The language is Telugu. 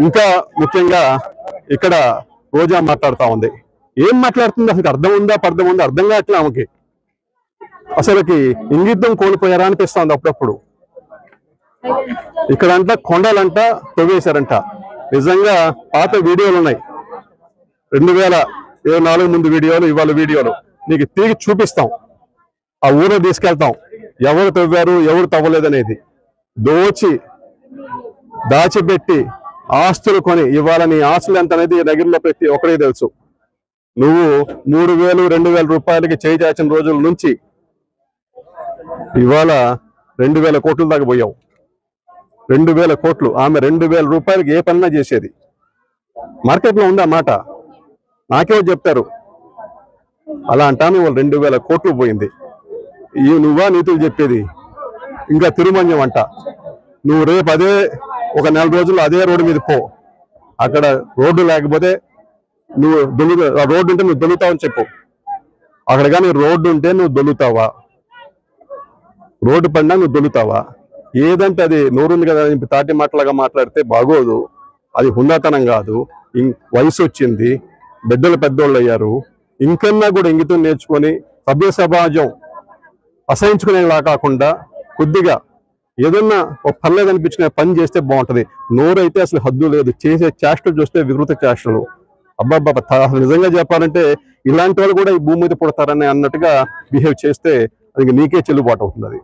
ఇంకా ముఖ్యంగా ఇక్కడ రోజా మాట్లాడుతూ ఉంది. ఏం మాట్లాడుతుంది అసలు అర్థం ఉందా పర్థం ఉందా అర్థం కావట్లే ఆమెకి. అసలుకి ఇంగిద్దం కోల్పోయారా అనిపిస్తుంది అప్పుడప్పుడు. ఇక్కడంట కొండలంట తవ్వేశారంట. నిజంగా పాత వీడియోలు ఉన్నాయి, 2024 ముందు వీడియోలు, ఇవాళ వీడియోలు నీకు తిరిగి చూపిస్తాం. ఆ ఊరు తీసుకెళ్తాం, ఎవరు తవ్వారు ఎవరు తవ్వలేదనేది. దాచిపెట్టి ఆస్తులు కొని ఇవాళ నీ ఆస్తులు ఎంత అనేది నగిరిలో ప్రతి ఒక్కరికి తెలుసు. నువ్వు 3,000 2,000 రూపాయలకి చేయి చాచిన రోజుల నుంచి ఇవాళ 2,000 కోట్ల దాకా పోయావు. 2,000 కోట్లు. ఆమె 2,000 రూపాయలకి ఏ పనినా చేసేది. మార్కెట్లో ఉందా మాట? నాకేమో చెప్తారు. అలా అంటాను వాళ్ళు 2,000 కోట్లు పోయింది. నువ్వా నీతులు చెప్పేది? ఇంకా తిరుమన్యం అంట. నువ్వు రేపు అదే ఒక 4 రోజుల్లో అదే రోడ్డు మీద పో. అక్కడ రోడ్డు లేకపోతే నువ్వు రోడ్డు ఉంటే నువ్వు దొల్లుతావని చెప్పు. అక్కడ కానీ రోడ్డు ఉంటే నువ్వు దొల్లుతావా? రోడ్డు పడినా నువ్వు దొల్లుతావా? ఏదంటే అది నోరుంది కదా తాటి మాటలాగా మాట్లాడితే బాగోదు. అది హుందాతనం కాదు. వయసు వచ్చింది, బిడ్డలు పెద్దోళ్ళు అయ్యారు. ఇంకన్నా కూడా ఇంగితం నేర్చుకొని సభ్య సమాజం అసహించుకునేలా కాకుండా కొద్దిగా ఏదన్నా ఒక పర్లేదు అనిపించిన పని చేస్తే బాగుంటది. నోరైతే అసలు హద్దు లేదు. చేసే చేష్టలు చూస్తే వికృత చేష్టలు. అబ్బాబ్బా, నిజంగా చెప్పాలంటే ఇలాంటి వాళ్ళు కూడా ఈ భూమి మీద పుడతారని అన్నట్టుగా బిహేవ్ చేస్తే అది నీకే చెల్లుబాటు అవుతుంది. అది